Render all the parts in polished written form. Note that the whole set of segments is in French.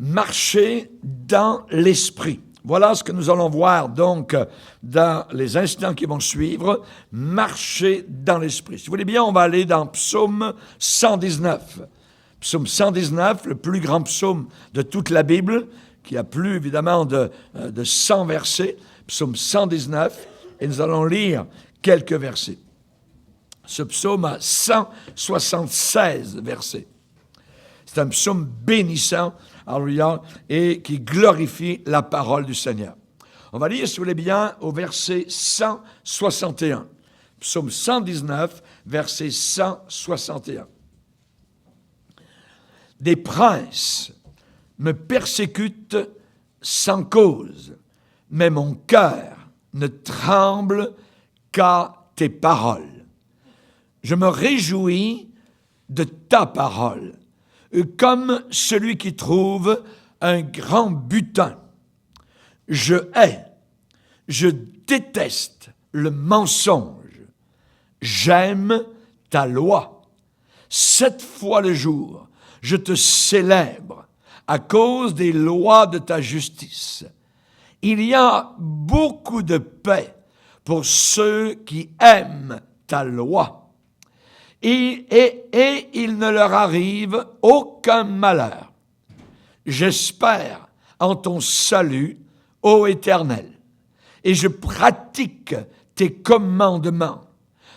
marcher dans l'esprit. Voilà ce que nous allons voir donc dans les instants qui vont suivre, marcher dans l'esprit. Si vous voulez bien, on va aller dans Psaume 119. Psaume 119, le plus grand psaume de toute la Bible, qui a plus évidemment de 100 versets. Psaume 119, et nous allons lire quelques versets. Ce psaume a 176 versets. C'est un psaume bénissant, alléluia, et qui glorifie la parole du Seigneur. On va lire, si vous voulez bien, au verset 161. Psaume 119, verset 161. Des princes me persécutent sans cause, mais mon cœur ne tremble qu'à tes paroles. Je me réjouis de ta parole, comme celui qui trouve un grand butin. Je déteste le mensonge. J'aime ta loi. 7 fois le jour, je te célèbre à cause des lois de ta justice. Il y a beaucoup de paix pour ceux qui aiment ta loi. Et il ne leur arrive aucun malheur. J'espère en ton salut, ô Éternel, et je pratique tes commandements.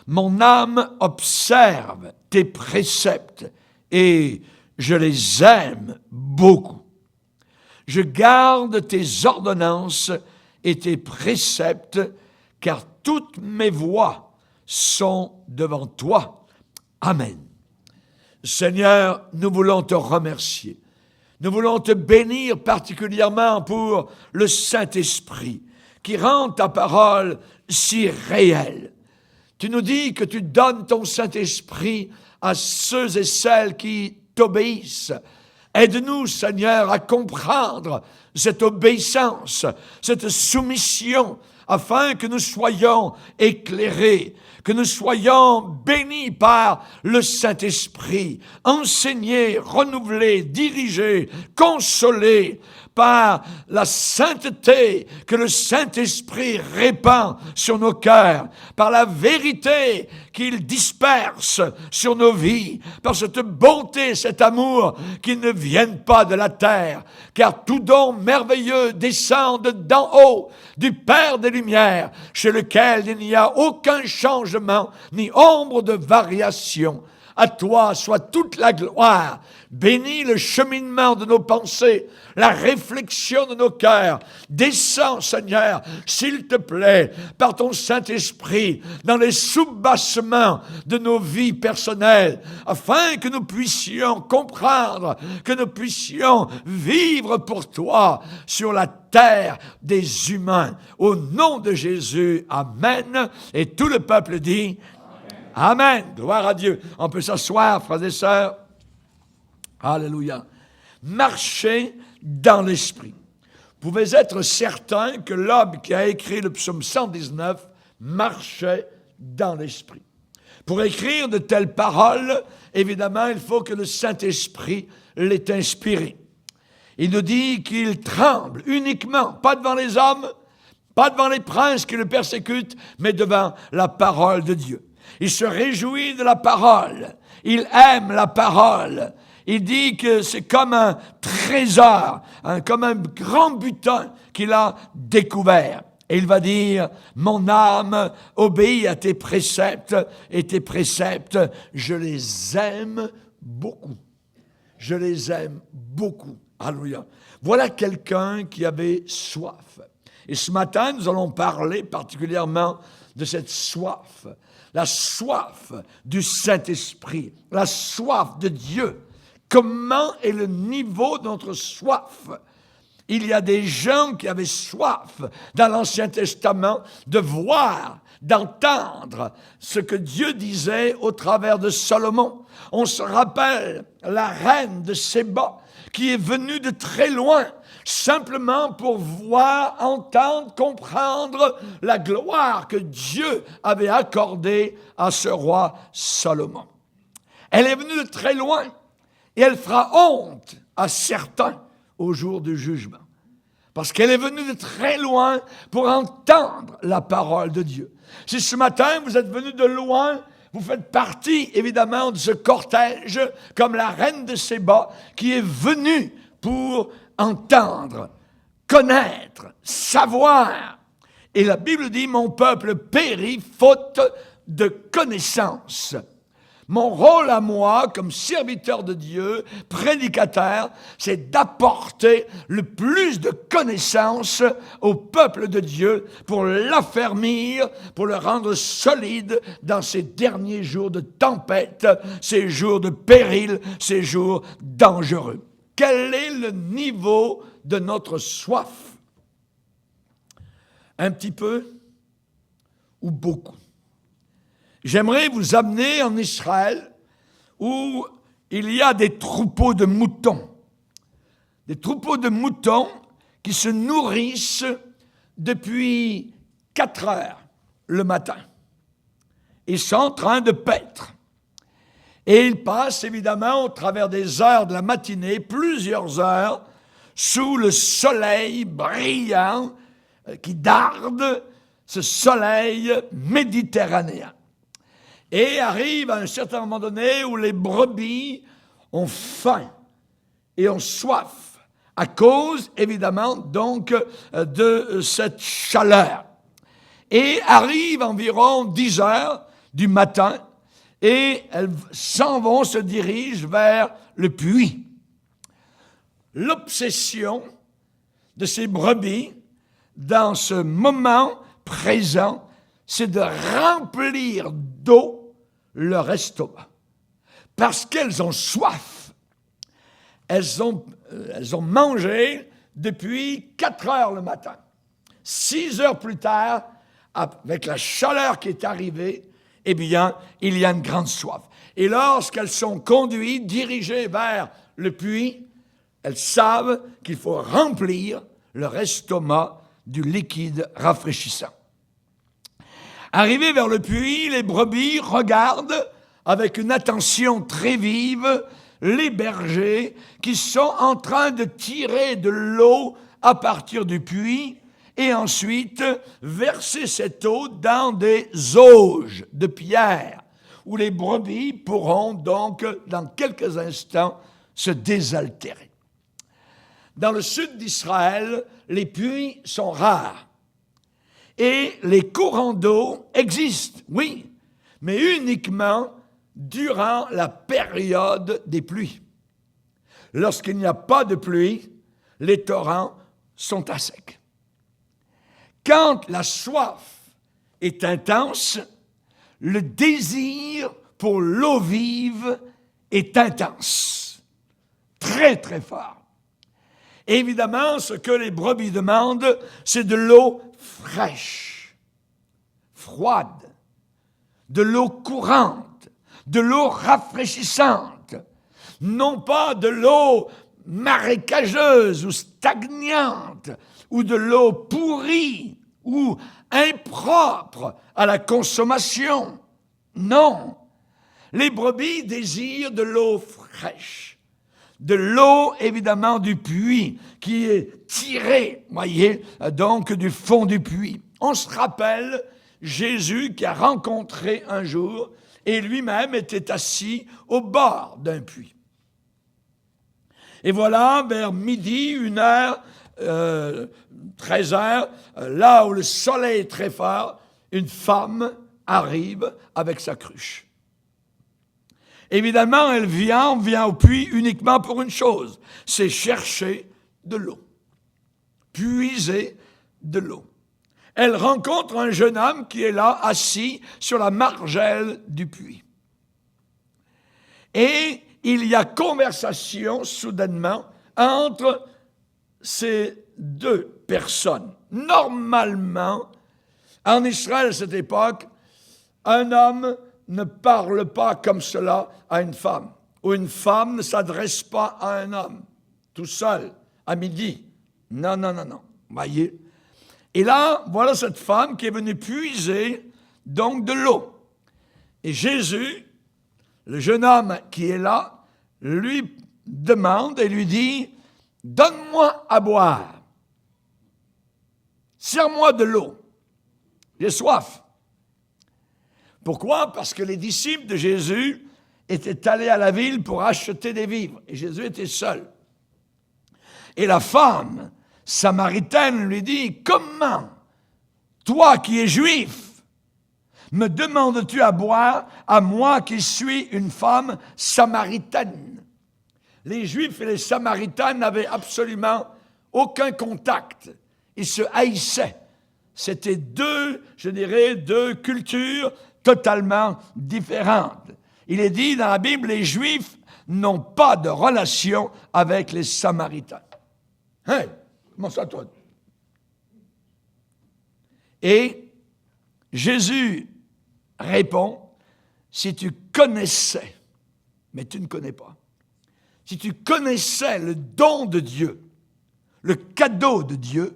Mon âme observe tes préceptes et je les aime beaucoup. Je garde tes ordonnances et tes préceptes, car toutes mes voies sont devant toi. Amen. Seigneur, nous voulons te remercier. Nous voulons te bénir particulièrement pour le Saint-Esprit qui rend ta parole si réelle. Tu nous dis que tu donnes ton Saint-Esprit à ceux et celles qui t'obéissent. Aide-nous, Seigneur, à comprendre cette obéissance, cette soumission, afin que nous soyons éclairés, que nous soyons bénis par le Saint-Esprit, enseignés, renouvelés, dirigés, consolés par la sainteté que le Saint-Esprit répand sur nos cœurs, par la vérité qu'il disperse sur nos vies, par cette bonté, cet amour qui ne viennent pas de la terre, car tout don merveilleux descend d'en haut, du Père des Lumières, chez lequel il n'y a aucun changement, ni ombre de variation. À toi soit toute la gloire. Bénis le cheminement de nos pensées, la réflexion de nos cœurs. Descends, Seigneur, s'il te plaît, par ton Saint-Esprit, dans les soubassements de nos vies personnelles, afin que nous puissions comprendre, que nous puissions vivre pour toi sur la terre des humains. Au nom de Jésus, Amen. Et tout le peuple dit Amen. Gloire à Dieu. On peut s'asseoir, frères et sœurs. Alléluia. Marchez dans l'esprit. Vous pouvez être certain que l'homme qui a écrit le psaume 119 marchait dans l'esprit. Pour écrire de telles paroles, évidemment, il faut que le Saint-Esprit l'ait inspiré. Il nous dit qu'il tremble uniquement, pas devant les hommes, pas devant les princes qui le persécutent, mais devant la parole de Dieu. Il se réjouit de la parole. Il aime la parole. Il dit que c'est comme un trésor, comme un grand butin qu'il a découvert. Et il va dire, mon âme obéit à tes préceptes, et tes préceptes, je les aime beaucoup. Je les aime beaucoup. Alléluia. Voilà quelqu'un qui avait soif. Et ce matin, nous allons parler particulièrement de cette soif. La soif du Saint-Esprit, la soif de Dieu. Comment est le niveau de notre soif? Il y a des gens qui avaient soif dans l'Ancien Testament de voir, d'entendre ce que Dieu disait au travers de Salomon. On se rappelle la reine de Séba qui est venue de très loin, simplement pour voir, entendre, comprendre la gloire que Dieu avait accordée à ce roi Salomon. Elle est venue de très loin et elle fera honte à certains au jour du jugement. Parce qu'elle est venue de très loin pour entendre la parole de Dieu. Si ce matin vous êtes venu de loin, vous faites partie évidemment de ce cortège comme la reine de Séba qui est venue pour entendre, connaître, savoir. Et la Bible dit, mon peuple périt faute de connaissance. Mon rôle à moi, comme serviteur de Dieu, prédicateur, c'est d'apporter le plus de connaissances au peuple de Dieu pour l'affermir, pour le rendre solide dans ces derniers jours de tempête, ces jours de péril, ces jours dangereux. Quel est le niveau de notre soif? Un petit peu ou beaucoup? J'aimerais vous amener en Israël où il y a des troupeaux de moutons. Des troupeaux de moutons qui se nourrissent depuis 4 heures le matin. Ils sont en train de paître. Et ils passent évidemment au travers des heures de la matinée, plusieurs heures, sous le soleil brillant qui darde, ce soleil méditerranéen. Et arrive à un certain moment donné où les brebis ont faim et ont soif, à cause, évidemment, donc, de cette chaleur. Et arrive environ 10 heures du matin, et elles s'en vont, se dirigent vers le puits. L'obsession de ces brebis, dans ce moment présent, c'est de remplir d'eau leur estomac. Parce qu'elles ont soif. Elles ont mangé depuis 4 heures le matin. 6 heures plus tard, avec la chaleur qui est arrivée, eh bien, il y a une grande soif. Et lorsqu'elles sont conduites, dirigées vers le puits, elles savent qu'il faut remplir leur estomac du liquide rafraîchissant. Arrivés vers le puits, les brebis regardent avec une attention très vive les bergers qui sont en train de tirer de l'eau à partir du puits et ensuite verser cette eau dans des auges de pierre où les brebis pourront donc, dans quelques instants, se désaltérer. Dans le sud d'Israël, les puits sont rares. Et les courants d'eau existent, oui, mais uniquement durant la période des pluies. Lorsqu'il n'y a pas de pluie, les torrents sont à sec. Quand la soif est intense, le désir pour l'eau vive est intense, très très fort. Évidemment, ce que les brebis demandent, c'est de l'eau fraîche, froide, de l'eau courante, de l'eau rafraîchissante, non pas de l'eau marécageuse ou stagnante, ou de l'eau pourrie ou impropre à la consommation. Non, les brebis désirent de l'eau fraîche, de l'eau évidemment du puits qui est tirée, voyez, donc du fond du puits. On se rappelle Jésus qui a rencontré un jour et lui-même était assis au bord d'un puits. Et voilà, vers midi, 1h, 13h, là où le soleil est très fort, une femme arrive avec sa cruche. Évidemment, elle vient au puits uniquement pour une chose, c'est chercher de l'eau, puiser de l'eau. Elle rencontre un jeune homme qui est là, assis sur la margelle du puits. Et il y a conversation, soudainement, entre ces deux personnes. Normalement, en Israël à cette époque, un homme ne parle pas comme cela à une femme, ou une femme ne s'adresse pas à un homme, tout seul, à midi. Non. Voyez? Et là, voilà cette femme qui est venue puiser donc de l'eau. Et Jésus, le jeune homme qui est là, lui demande et lui dit, donne-moi à boire. Sers-moi de l'eau. J'ai soif. Pourquoi? Parce que les disciples de Jésus étaient allés à la ville pour acheter des vivres. Et Jésus était seul. Et la femme samaritaine lui dit, comment, toi qui es juif, me demandes-tu à boire, à moi qui suis une femme samaritaine? Les Juifs et les Samaritains n'avaient absolument aucun contact. Ils se haïssaient. C'était deux cultures totalement différentes. Il est dit dans la Bible, les Juifs n'ont pas de relation avec les Samaritains. Hein? Comment ça, toi? Et Jésus répond, si tu connaissais, mais tu ne connais pas, si tu connaissais le don de Dieu, le cadeau de Dieu,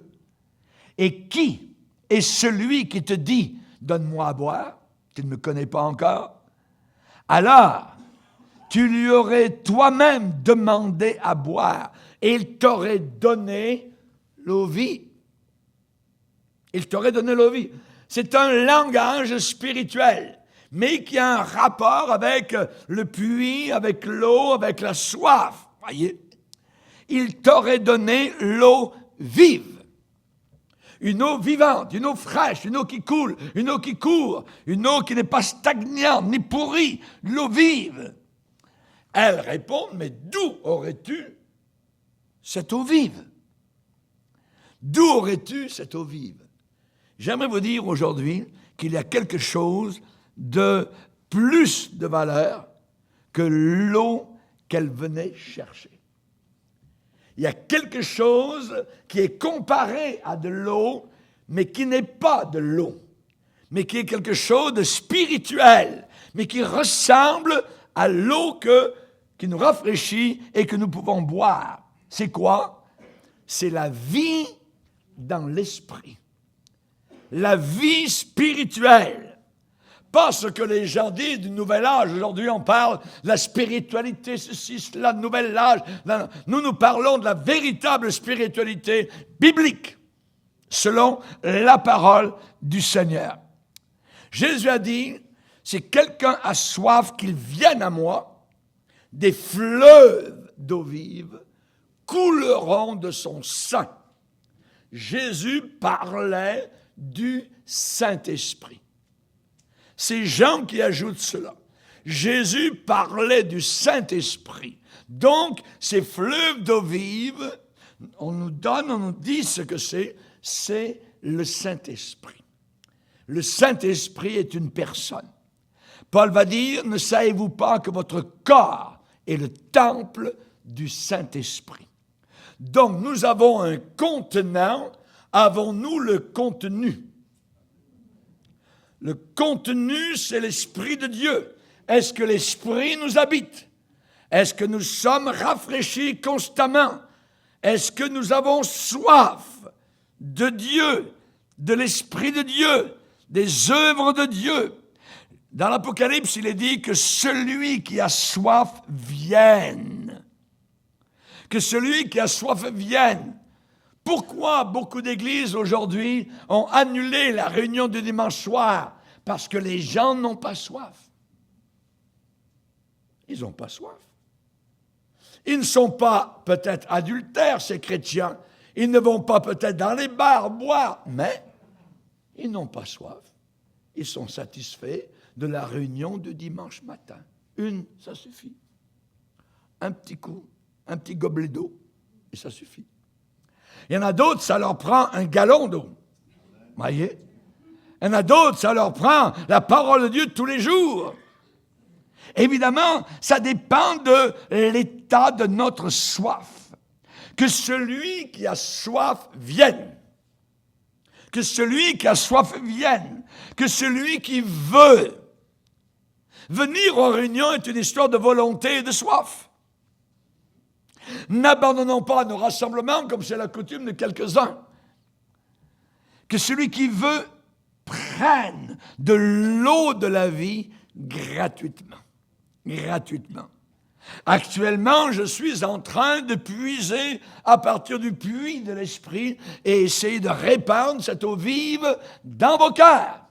et qui est celui qui te dit, donne-moi à boire, tu ne me connais pas encore, alors tu lui aurais toi-même demandé à boire, et il t'aurait donné l'eau vive. Il t'aurait donné l'eau vive. C'est un langage spirituel, mais qui a un rapport avec le puits, avec l'eau, avec la soif. Voyez, il t'aurait donné l'eau vive. Une eau vivante, une eau fraîche, une eau qui coule, une eau qui court, une eau qui n'est pas stagnante ni pourrie, l'eau vive. Elle répond, mais d'où aurais-tu cette eau vive? D'où aurais-tu cette eau vive? J'aimerais vous dire aujourd'hui qu'il y a quelque chose de plus de valeur que l'eau qu'elle venait chercher. Il y a quelque chose qui est comparé à de l'eau, mais qui n'est pas de l'eau, mais qui est quelque chose de spirituel, mais qui ressemble à l'eau qui nous rafraîchit et que nous pouvons boire. C'est quoi? C'est la vie dans l'esprit. La vie spirituelle. Pas ce que les gens disent du nouvel âge. Aujourd'hui, on parle de la spiritualité, ceci, cela, nouvel âge. Nous parlons de la véritable spiritualité biblique, selon la parole du Seigneur. Jésus a dit, si quelqu'un a soif, qu'il vienne à moi, des fleuves d'eau vive couleront de son sein. Jésus parlait du Saint-Esprit. C'est Jean qui ajoute cela. Jésus parlait du Saint-Esprit. Donc, ces fleuves d'eau vive, on nous dit ce que c'est le Saint-Esprit. Le Saint-Esprit est une personne. Paul va dire, ne savez-vous pas que votre corps est le temple du Saint-Esprit? Donc, nous avons un contenant, avons-nous le contenu? Le contenu, c'est l'Esprit de Dieu. Est-ce que l'Esprit nous habite? Est-ce que nous sommes rafraîchis constamment? Est-ce que nous avons soif de Dieu, de l'Esprit de Dieu, des œuvres de Dieu? Dans l'Apocalypse, il est dit que celui qui a soif vienne. Que celui qui a soif vienne. Pourquoi beaucoup d'églises aujourd'hui ont annulé la réunion du dimanche soir? Parce que les gens n'ont pas soif. Ils n'ont pas soif. Ils ne sont pas peut-être adultères, ces chrétiens. Ils ne vont pas peut-être dans les bars boire, mais ils n'ont pas soif. Ils sont satisfaits de la réunion du dimanche matin. Ça suffit. Un petit coup, un petit gobelet d'eau, et ça suffit. Il y en a d'autres, ça leur prend un gallon d'eau. Voyez? Il y en a d'autres, ça leur prend la parole de Dieu tous les jours. Évidemment, ça dépend de l'état de notre soif. Que celui qui a soif vienne. Que celui qui a soif vienne. Que celui qui veut. Venir aux réunions est une histoire de volonté et de soif. N'abandonnons pas nos rassemblements comme c'est la coutume de quelques-uns. Que celui qui veut prenne de l'eau de la vie gratuitement. Gratuitement. Actuellement, je suis en train de puiser à partir du puits de l'Esprit et essayer de répandre cette eau vive dans vos cœurs.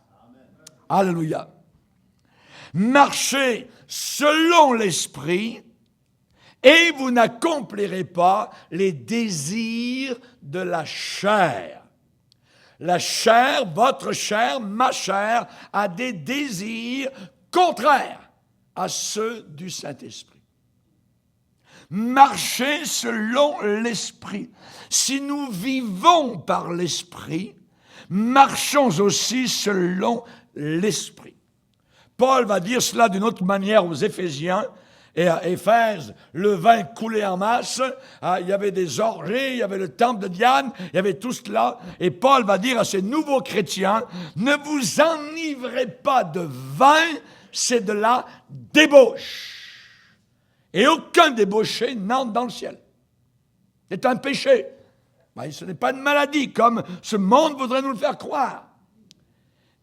Alléluia. Marchez selon l'Esprit et vous n'accomplirez pas les désirs de la chair. La chair, votre chair, ma chair, a des désirs contraires à ceux du Saint-Esprit. Marchez selon l'Esprit. Si nous vivons par l'Esprit, marchons aussi selon l'Esprit. Paul va dire cela d'une autre manière aux Éphésiens. Et à Éphèse, le vin coulait en masse, il y avait des orgies, il y avait le temple de Diane, il y avait tout cela. Et Paul va dire à ces nouveaux chrétiens, ne vous enivrez pas de vin, c'est de la débauche. Et aucun débauché n'entre dans le ciel. C'est un péché. Mais ce n'est pas une maladie, comme ce monde voudrait nous le faire croire.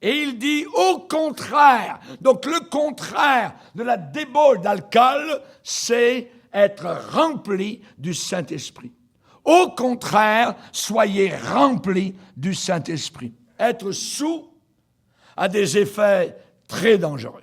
Et il dit au contraire. Donc le contraire de la débauche d'alcool, c'est être rempli du Saint-Esprit. Au contraire, soyez remplis du Saint-Esprit. Être sous a des effets très dangereux.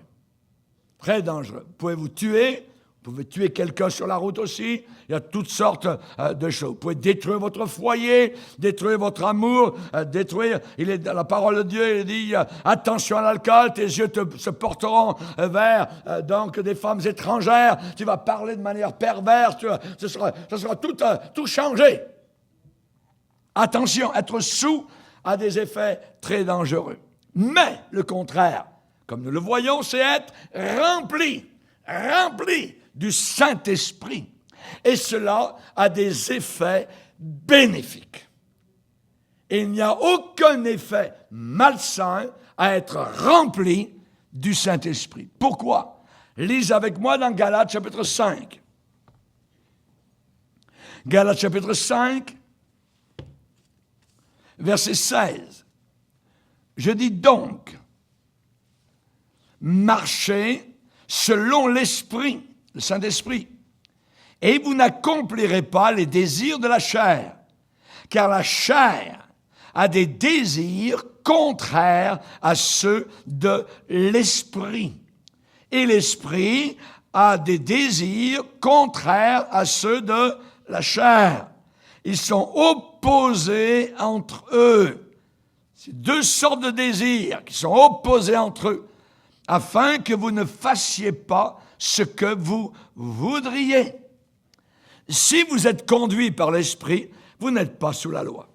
Très dangereux. Vous pouvez vous tuer. Vous pouvez tuer quelqu'un sur la route aussi. Il y a toutes sortes de choses. Vous pouvez détruire votre foyer, détruire votre amour, détruire. La parole de Dieu, il dit attention à l'alcool, tes yeux se porteront vers donc des femmes étrangères. Tu vas parler de manière perverse. Ce sera tout changé. Attention, être sous a des effets très dangereux. Mais le contraire, comme nous le voyons, c'est être rempli du Saint-Esprit. Et cela a des effets bénéfiques. Et il n'y a aucun effet malsain à être rempli du Saint-Esprit. Pourquoi? Lisez avec moi dans Galates chapitre 5. Galates chapitre 5, verset 16. Je dis donc, marchez selon l'Esprit, le Saint-Esprit, et vous n'accomplirez pas les désirs de la chair, car la chair a des désirs contraires à ceux de l'Esprit, et l'Esprit a des désirs contraires à ceux de la chair. Ils sont opposés entre eux. C'est deux sortes de désirs qui sont opposés entre eux, afin que vous ne fassiez pas ce que vous voudriez. Si vous êtes conduit par l'Esprit, vous n'êtes pas sous la loi.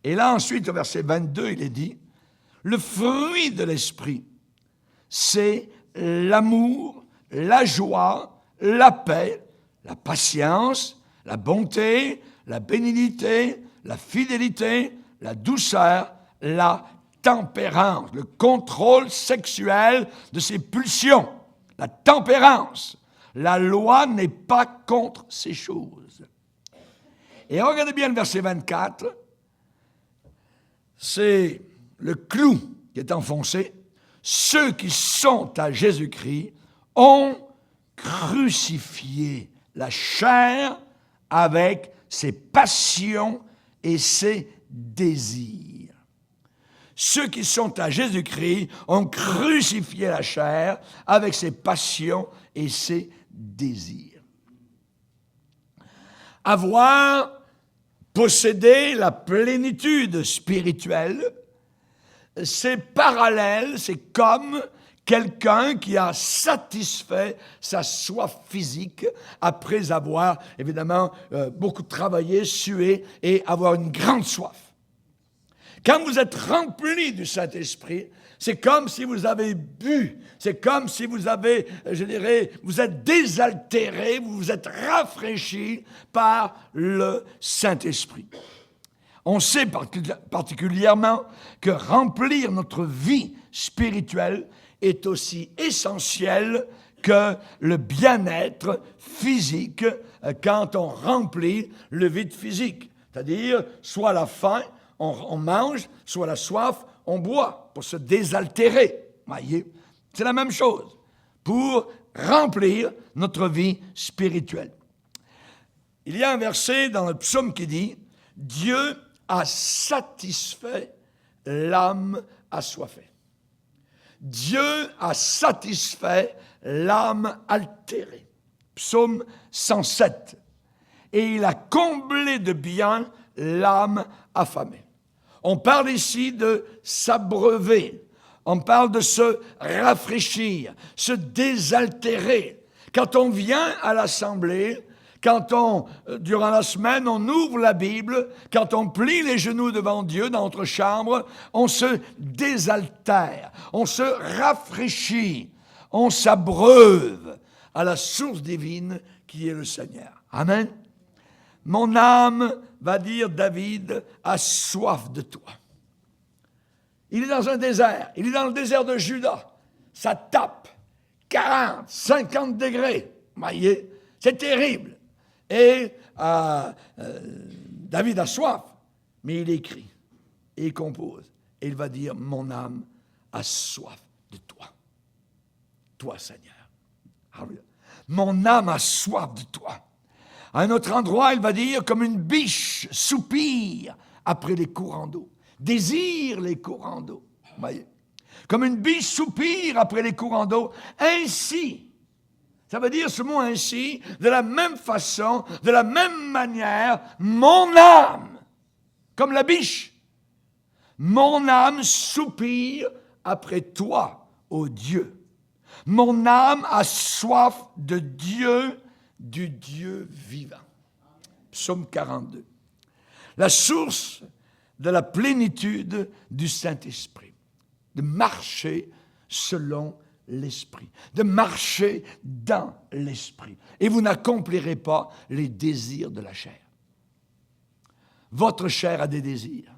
Et là, ensuite, au verset 22, il est dit, le fruit de l'Esprit, c'est l'amour, la joie, la paix, la patience, la bonté, la bénignité, la fidélité, la douceur, la tempérance, le contrôle sexuel de ses pulsions, la tempérance. La loi n'est pas contre ces choses. Et regardez bien le verset 24, c'est le clou qui est enfoncé. Ceux qui sont à Jésus-Christ ont crucifié la chair avec ses passions et ses désirs. Ceux qui sont à Jésus-Christ ont crucifié la chair avec ses passions et ses désirs. Avoir possédé la plénitude spirituelle, c'est parallèle, c'est comme quelqu'un qui a satisfait sa soif physique après avoir, évidemment, beaucoup travaillé, sué et avoir une grande soif. Quand vous êtes rempli du Saint-Esprit, c'est comme si vous avez bu, c'est comme si vous avez, vous êtes désaltéré, vous vous êtes rafraîchi par le Saint-Esprit. On sait particulièrement que remplir notre vie spirituelle est aussi essentiel que le bien-être physique quand on remplit le vide physique. C'est-à-dire, soit la faim, on mange, soit la soif, on boit pour se désaltérer. Voyez, c'est la même chose. Pour remplir notre vie spirituelle. Il y a un verset dans le psaume qui dit « Dieu a satisfait l'âme assoiffée. » Dieu a satisfait l'âme altérée. Psaume 107. Et il a comblé de bien l'âme affamée. On parle ici de s'abreuver. On parle de se rafraîchir, se désaltérer. Quand on vient à l'assemblée, quand durant la semaine, on ouvre la Bible, quand on plie les genoux devant Dieu dans notre chambre, on se désaltère, on se rafraîchit, on s'abreuve à la source divine qui est le Seigneur. Amen. Mon âme, va dire David, a soif de toi. Il est dans un désert, il est dans le désert de Juda. Ça tape 40, 50 degrés. Vous voyez, c'est terrible. Et David a soif, mais il écrit et il compose. Et il va dire, mon âme a soif de toi. Toi, Seigneur. Alléluia. Mon âme a soif de toi. À un autre endroit, il va dire, comme une biche soupire après les courants d'eau. Désire les courants d'eau. Vous voyez? Comme une biche soupire après les courants d'eau. Ainsi, ça veut dire ce mot ainsi, de la même façon, de la même manière, mon âme, comme la biche, mon âme soupire après toi, ô Dieu. Mon âme a soif de Dieu, du Dieu vivant. Psaume 42. La source de la plénitude du Saint-Esprit, de marcher selon l'Esprit, de marcher dans l'Esprit. Et vous n'accomplirez pas les désirs de la chair. Votre chair a des désirs.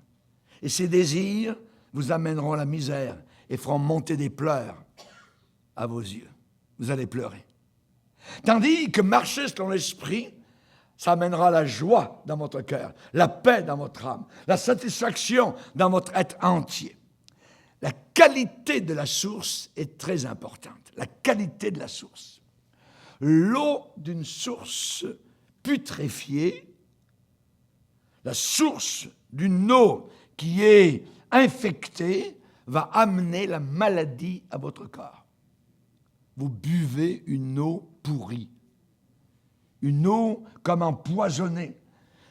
Et ces désirs vous amèneront à la misère et feront monter des pleurs à vos yeux. Vous allez pleurer. Tandis que marcher selon l'Esprit, ça amènera la joie dans votre cœur, la paix dans votre âme, la satisfaction dans votre être entier. La qualité de la source est très importante. La qualité de la source. L'eau d'une source putréfiée, la source d'une eau qui est infectée, va amener la maladie à votre corps. Vous buvez une eau pourrie, une eau comme empoisonnée.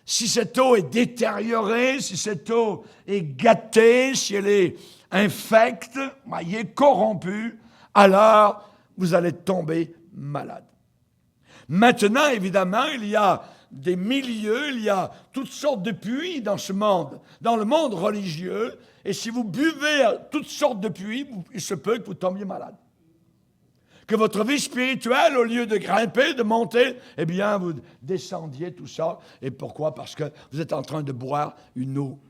Si cette eau est détériorée, si cette eau est gâtée, si elle est infecte, voyez, corrompue, alors vous allez tomber malade. Maintenant, évidemment, il y a des milieux, il y a toutes sortes de puits dans ce monde, dans le monde religieux, et si vous buvez à toutes sortes de puits, il se peut que vous tombiez malade. Que votre vie spirituelle, au lieu de grimper, de monter, eh bien, vous descendiez tout ça. Et pourquoi? Parce que vous êtes en train de boire une eau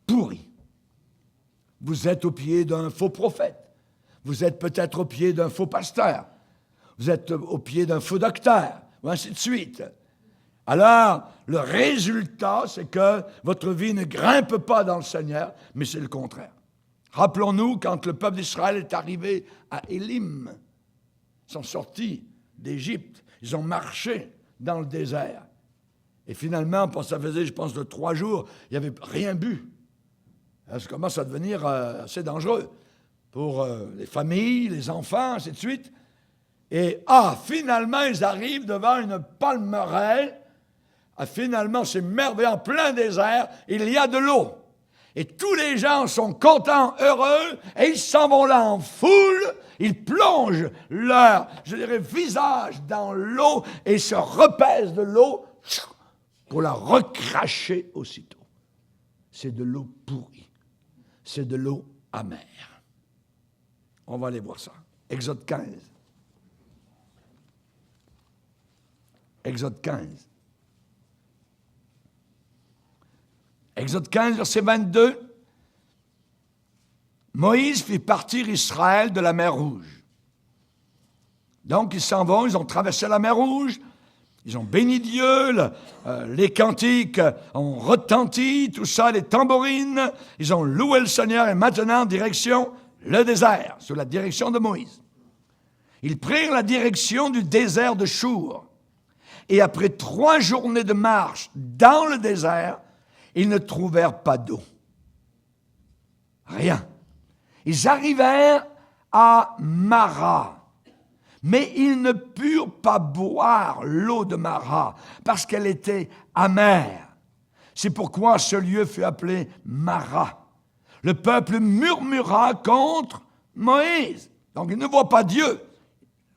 pourrie. Vous êtes au pied d'un faux prophète. Vous êtes peut-être au pied d'un faux pasteur. Vous êtes au pied d'un faux docteur, ou ainsi de suite. Alors, le résultat, c'est que votre vie ne grimpe pas dans le Seigneur, mais c'est le contraire. Rappelons-nous, quand le peuple d'Israël est arrivé à Élim, ils sont sortis d'Égypte, ils ont marché dans le désert. Et finalement, ça faisait, je pense, de 3 jours, ils n'avaient rien bu. Ça commence à devenir assez dangereux pour les familles, les enfants, ainsi de suite. Et finalement, ils arrivent devant une palmeraie. Finalement, c'est merveilleux, en plein désert, il y a de l'eau. Et tous les gens sont contents, heureux, et ils s'en vont là en foule. Ils plongent leur, visage dans l'eau et se repaissent de l'eau pour la recracher aussitôt. C'est de l'eau pourrie. C'est de l'eau amère. On va aller voir ça. Exode 15. Exode 15. Exode 15, verset 22. Moïse fit partir Israël de la mer Rouge. Donc, ils s'en vont, ils ont traversé la mer Rouge, ils ont béni Dieu, les cantiques ont retenti, tout ça, les tambourines, ils ont loué le Seigneur, et maintenant, direction le désert, sous la direction de Moïse. Ils prirent la direction du désert de Chour. Et après 3 journées de marche dans le désert, ils ne trouvèrent pas d'eau. Rien. Ils arrivèrent à Mara, mais ils ne purent pas boire l'eau de Mara parce qu'elle était amère. C'est pourquoi ce lieu fut appelé Mara. Le peuple murmura contre Moïse. Donc il ne voit pas Dieu.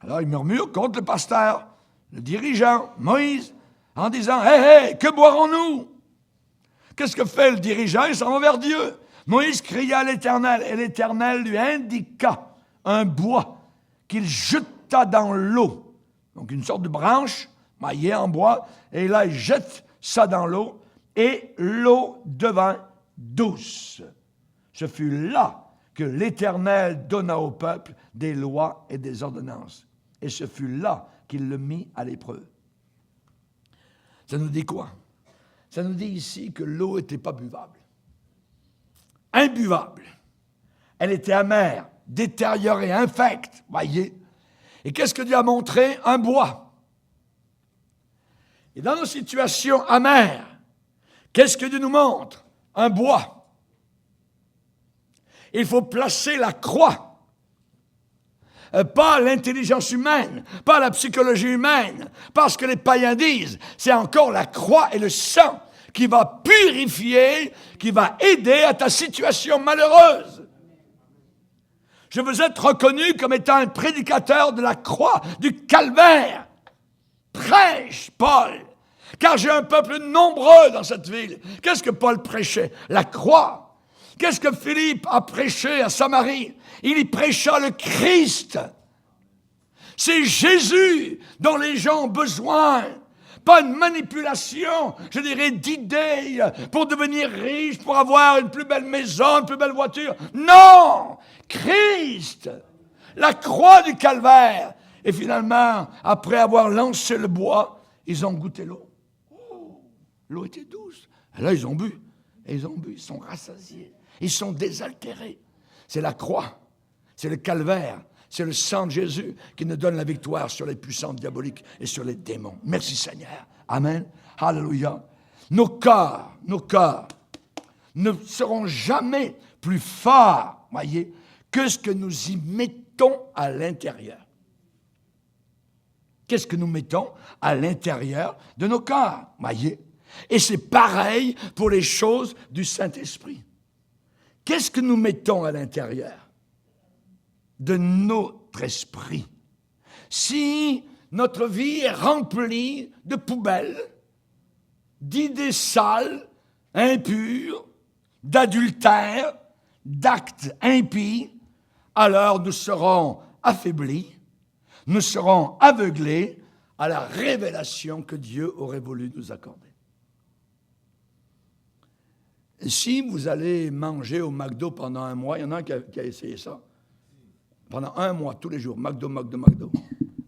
Alors il murmure contre le pasteur, le dirigeant, Moïse, en disant « Hé, que boirons-nous » Qu'est-ce que fait le dirigeant? Il s'en va vers Dieu. Moïse cria à l'Éternel, et l'Éternel lui indiqua un bois qu'il jeta dans l'eau. Donc une sorte de branche maillée en bois, et là il jette ça dans l'eau, et l'eau devint douce. Ce fut là que l'Éternel donna au peuple des lois et des ordonnances. Et ce fut là qu'il le mit à l'épreuve. Ça nous dit quoi? Ça nous dit ici que l'eau n'était pas buvable. Imbuvable. Elle était amère, détériorée, infecte, voyez. Et qu'est-ce que Dieu a montré? Un bois. Et dans nos situations amères, qu'est-ce que Dieu nous montre? Un bois. Il faut placer la croix. Pas l'intelligence humaine, pas la psychologie humaine, pas ce que les païens disent. C'est encore la croix et le sang qui va purifier, qui va aider à ta situation malheureuse. Je veux être reconnu comme étant un prédicateur de la croix, du calvaire. Prêche, Paul, car j'ai un peuple nombreux dans cette ville. Qu'est-ce que Paul prêchait? La croix. Qu'est-ce que Philippe a prêché à Samarie? Il y prêcha le Christ. C'est Jésus dont les gens ont besoin. Pas une manipulation, je dirais, d'idées pour devenir riche, pour avoir une plus belle maison, une plus belle voiture. Non! Christ! La croix du calvaire. Et finalement, après avoir lancé le bois, ils ont goûté l'eau. Oh, l'eau était douce. Et là, ils ont bu. Et ils ont bu, ils sont rassasiés. Ils sont désaltérés. C'est la croix, c'est le calvaire, c'est le sang de Jésus qui nous donne la victoire sur les puissances diaboliques et sur les démons. Merci Seigneur. Amen. Alléluia. Nos cœurs ne seront jamais plus forts, voyez, que ce que nous y mettons à l'intérieur. Qu'est-ce que nous mettons à l'intérieur de nos cœurs, voyez? Et c'est pareil pour les choses du Saint-Esprit. Qu'est-ce que nous mettons à l'intérieur de notre esprit? Si notre vie est remplie de poubelles, d'idées sales, impures, d'adultère, d'actes impies, alors nous serons affaiblis, nous serons aveuglés à la révélation que Dieu aurait voulu nous accorder. Si vous allez manger au McDo pendant un mois, il y en a un qui a essayé ça. Pendant un mois, tous les jours, McDo.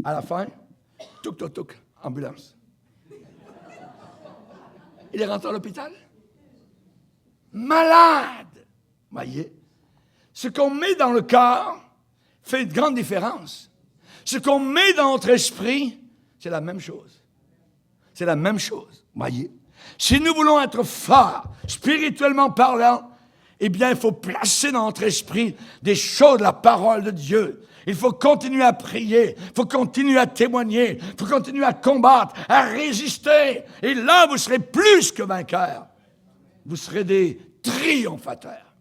À la fin, touk, ambulance. Il est rentré à l'hôpital. Malade! Voyez, ce qu'on met dans le cœur fait une grande différence. Ce qu'on met dans notre esprit, c'est la même chose. C'est la même chose, voyez. Si nous voulons être forts, spirituellement parlant, eh bien, il faut placer dans notre esprit des choses de la parole de Dieu. Il faut continuer à prier, il faut continuer à témoigner, il faut continuer à combattre, à résister. Et là, vous serez plus que vainqueurs. Vous serez des triomphateurs.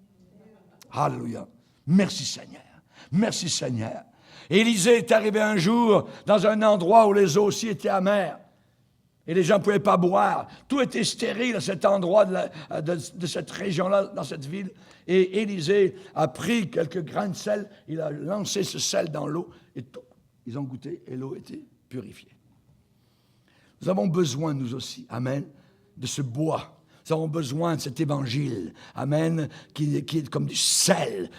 Alléluia. Merci Seigneur. Merci Seigneur. Élisée est arrivé un jour dans un endroit où les eaux aussi étaient amères. Et les gens ne pouvaient pas boire. Tout était stérile à cet endroit de cette région-là, dans cette ville. Et Élisée a pris quelques grains de sel, il a lancé ce sel dans l'eau, et tout, ils ont goûté, et l'eau était purifiée. Nous avons besoin, nous aussi, amen, de ce bois. Nous avons besoin de cet évangile, amen, qui est comme du sel,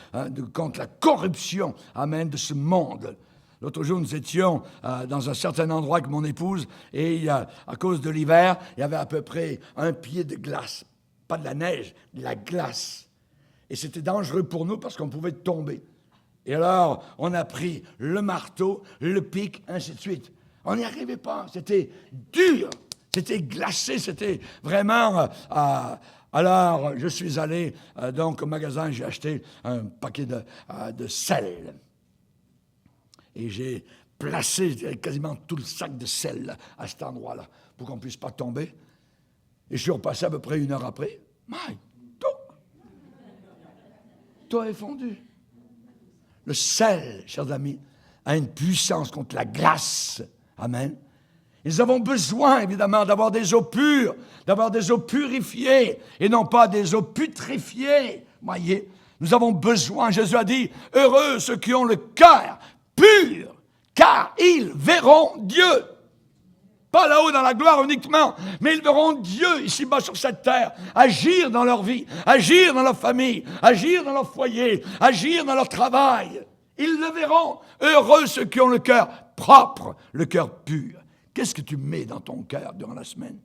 contre la corruption, amen, de ce monde. L'autre jour, nous étions dans un certain endroit avec mon épouse et à cause de l'hiver, il y avait à peu près 1 pied de glace. Pas de la neige, de la glace. Et c'était dangereux pour nous parce qu'on pouvait tomber. Et alors, on a pris le marteau, le pic, ainsi de suite. On n'y arrivait pas. C'était dur. C'était glacé. C'était vraiment... alors, je suis allé donc au magasin, j'ai acheté un paquet de sel. Et j'ai placé quasiment tout le sac de sel là, à cet endroit-là, pour qu'on ne puisse pas tomber. Et je suis repassé à peu près 1 heure après. Tout est fondu. Le sel, chers amis, a une puissance contre la glace. Amen. Nous avons besoin, évidemment, d'avoir des eaux pures, d'avoir des eaux purifiées, et non pas des eaux putréfiées. Voyez, nous avons besoin, Jésus a dit, heureux ceux qui ont le cœur pur, car ils verront Dieu. Pas là-haut dans la gloire uniquement, mais ils verront Dieu ici-bas sur cette terre, agir dans leur vie, agir dans leur famille, agir dans leur foyer, agir dans leur travail. Ils le verront. Heureux ceux qui ont le cœur propre, le cœur pur. Qu'est-ce que tu mets dans ton cœur durant la semaine?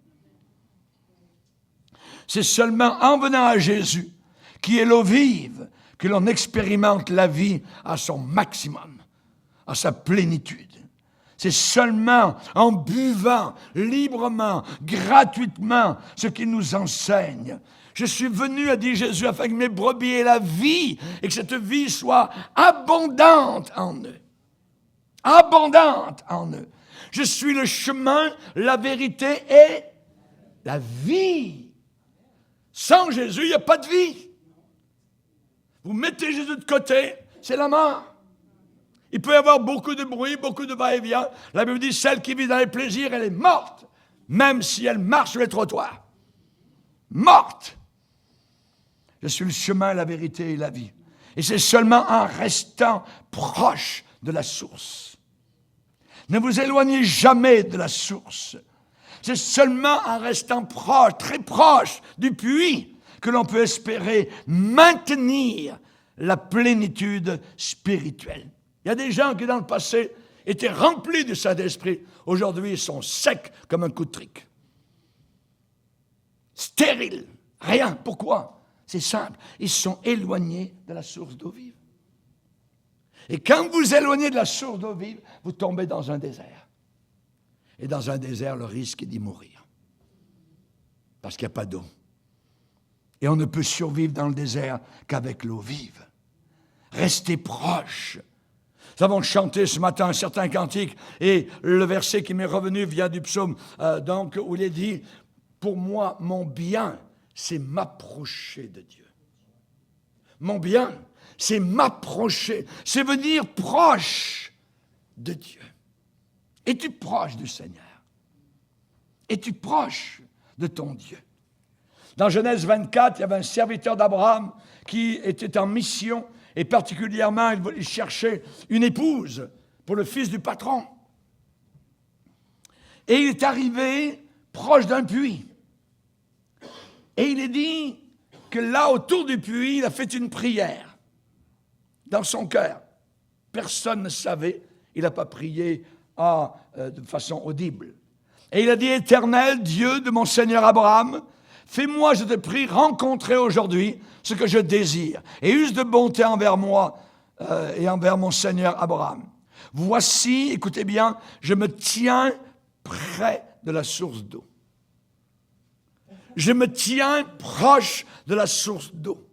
C'est seulement en venant à Jésus, qui est l'eau vive, que l'on expérimente la vie à son maximum, à sa plénitude. C'est seulement en buvant librement, gratuitement, ce qu'il nous enseigne. Je suis venu, a dit Jésus, afin que mes brebis aient la vie, et que cette vie soit abondante en eux. Abondante en eux. Je suis le chemin, la vérité et la vie. Sans Jésus, il n'y a pas de vie. Vous mettez Jésus de côté, c'est la mort. Il peut y avoir beaucoup de bruit, beaucoup de va-et-vient. La Bible dit, celle qui vit dans les plaisirs, elle est morte, même si elle marche sur les trottoirs. Morte. Je suis le chemin, la vérité et la vie. Et c'est seulement en restant proche de la source. Ne vous éloignez jamais de la source. C'est seulement en restant proche, très proche du puits, que l'on peut espérer maintenir la plénitude spirituelle. Il y a des gens qui, dans le passé, étaient remplis du Saint-Esprit. Aujourd'hui, ils sont secs comme un coup de trique. Stériles. Rien. Pourquoi? C'est simple. Ils sont éloignés de la source d'eau vive. Et quand vous vous éloignez de la source d'eau vive, vous tombez dans un désert. Et dans un désert, le risque est d'y mourir. Parce qu'il n'y a pas d'eau. Et on ne peut survivre dans le désert qu'avec l'eau vive. Restez proches. Nous avons chanté ce matin un certain cantique, et le verset qui m'est revenu vient du psaume, où il est dit, « Pour moi, mon bien, c'est m'approcher de Dieu. » Mon bien, c'est m'approcher, c'est venir proche de Dieu. Es-tu proche du Seigneur? Es-tu proche de ton Dieu? Dans Genèse 24, il y avait un serviteur d'Abraham qui était en mission, et particulièrement, il voulait chercher une épouse pour le fils du patron. Et il est arrivé proche d'un puits. Et il est dit que là, autour du puits, il a fait une prière dans son cœur. Personne ne savait, il n'a pas prié de façon audible. Et il a dit, Éternel, Dieu de mon Seigneur Abraham, fais-moi, je te prie, rencontrer aujourd'hui ce que je désire, et use de bonté envers moi et envers mon Seigneur Abraham. Voici, écoutez bien, je me tiens près de la source d'eau. Je me tiens proche de la source d'eau.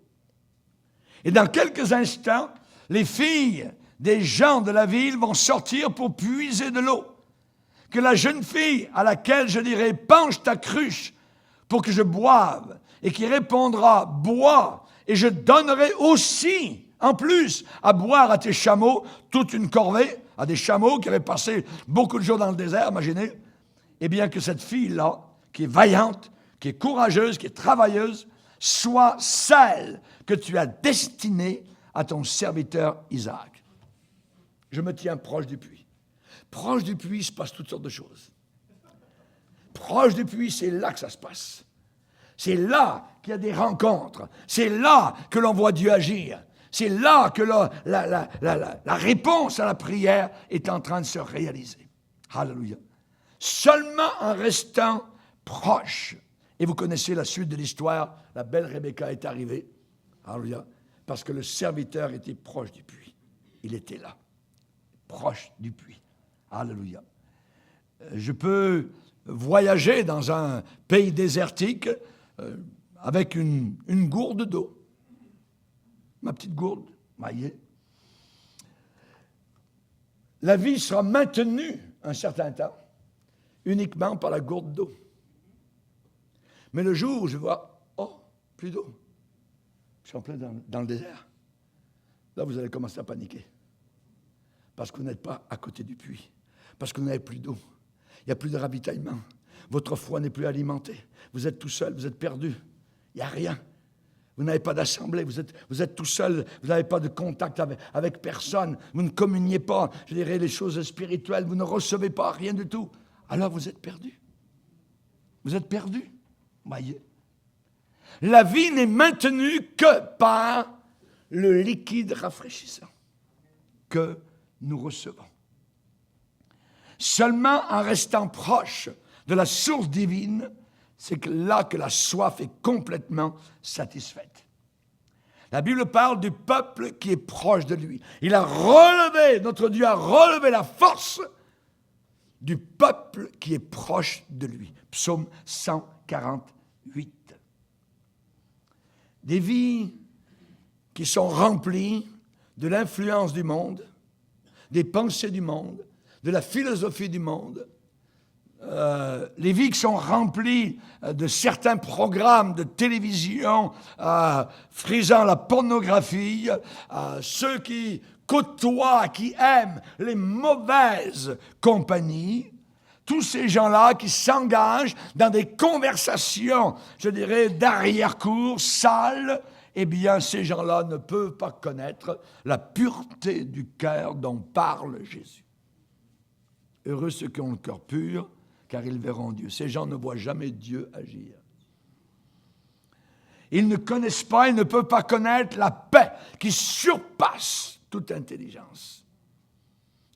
Et dans quelques instants, les filles des gens de la ville vont sortir pour puiser de l'eau. Que la jeune fille à laquelle je dirai, penche ta cruche pour que je boive, et qui répondra, bois, et je donnerai aussi, en plus, à boire à tes chameaux, toute une corvée, à des chameaux qui avaient passé beaucoup de jours dans le désert, imaginez, eh bien que cette fille-là, qui est vaillante, qui est courageuse, qui est travailleuse, soit celle que tu as destinée à ton serviteur Isaac. Je me tiens proche du puits. Proche du puits, il se passe toutes sortes de choses. Proche du puits, c'est là que ça se passe. C'est là qu'il y a des rencontres. C'est là que l'on voit Dieu agir. C'est là que la réponse à la prière est en train de se réaliser. Alléluia. Seulement en restant proche. Et vous connaissez la suite de l'histoire. La belle Rebecca est arrivée. Alléluia. Parce que le serviteur était proche du puits. il était là, proche du puits. Alléluia. Je peux voyager dans un pays désertique avec une gourde d'eau. Ma petite gourde, voyez. La vie sera maintenue un certain temps uniquement par la gourde d'eau. Mais le jour où je vois, oh, plus d'eau, je suis en plein dans le désert, là vous allez commencer à paniquer. Parce que vous n'êtes pas à côté du puits. Parce que vous n'avez plus d'eau. Il n'y a plus de ravitaillement. Votre foi n'est plus alimentée. Vous êtes tout seul, vous êtes perdu. Il n'y a rien. Vous n'avez pas d'assemblée, vous êtes tout seul, vous n'avez pas de contact avec personne, vous ne communiez pas, je dirais, les choses spirituelles, vous ne recevez pas rien du tout. Alors vous êtes perdu. Vous êtes perdu. Voyez. La vie n'est maintenue que par le liquide rafraîchissant que nous recevons. Seulement en restant proche de la source divine, c'est là que la soif est complètement satisfaite. La Bible parle du peuple qui est proche de lui. Il a relevé, notre Dieu a relevé la force du peuple qui est proche de lui. Psaume 148. Des vies qui sont remplies de l'influence du monde, des pensées du monde, de la philosophie du monde, les vies qui sont remplies de certains programmes de télévision frisant la pornographie, ceux qui côtoient, qui aiment les mauvaises compagnies, tous ces gens-là qui s'engagent dans des conversations, je dirais, d'arrière-cour, sales, eh bien, ces gens-là ne peuvent pas connaître la pureté du cœur dont parle Jésus. Heureux ceux qui ont le cœur pur, car ils verront Dieu. Ces gens ne voient jamais Dieu agir. Ils ne connaissent pas, ils ne peuvent pas connaître la paix qui surpasse toute intelligence.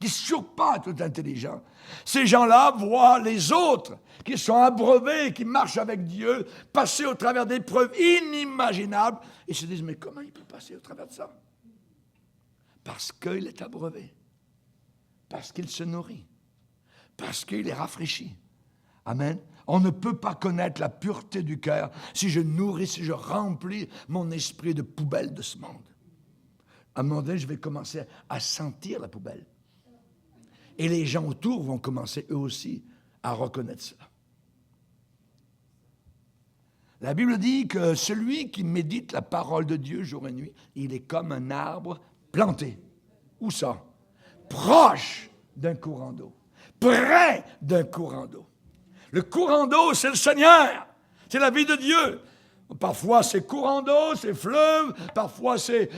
Qui surpasse toute intelligence. Ces gens-là voient les autres qui sont abreuvés, qui marchent avec Dieu, passer au travers d'épreuves inimaginables, et se disent, mais comment il peut passer au travers de ça? Parce qu'il est abreuvé, parce qu'il se nourrit, parce qu'il est rafraîchi. Amen. On ne peut pas connaître la pureté du cœur si je nourris, si je remplis mon esprit de poubelle de ce monde. À un moment donné, je vais commencer à sentir la poubelle. Et les gens autour vont commencer eux aussi à reconnaître cela. La Bible dit que celui qui médite la parole de Dieu jour et nuit, il est comme un arbre planté. Où ça? Proche d'un courant d'eau. Près d'un courant d'eau. Le courant d'eau, c'est le Seigneur. C'est la vie de Dieu. Parfois, c'est courant d'eau, c'est fleuve. Parfois, c'est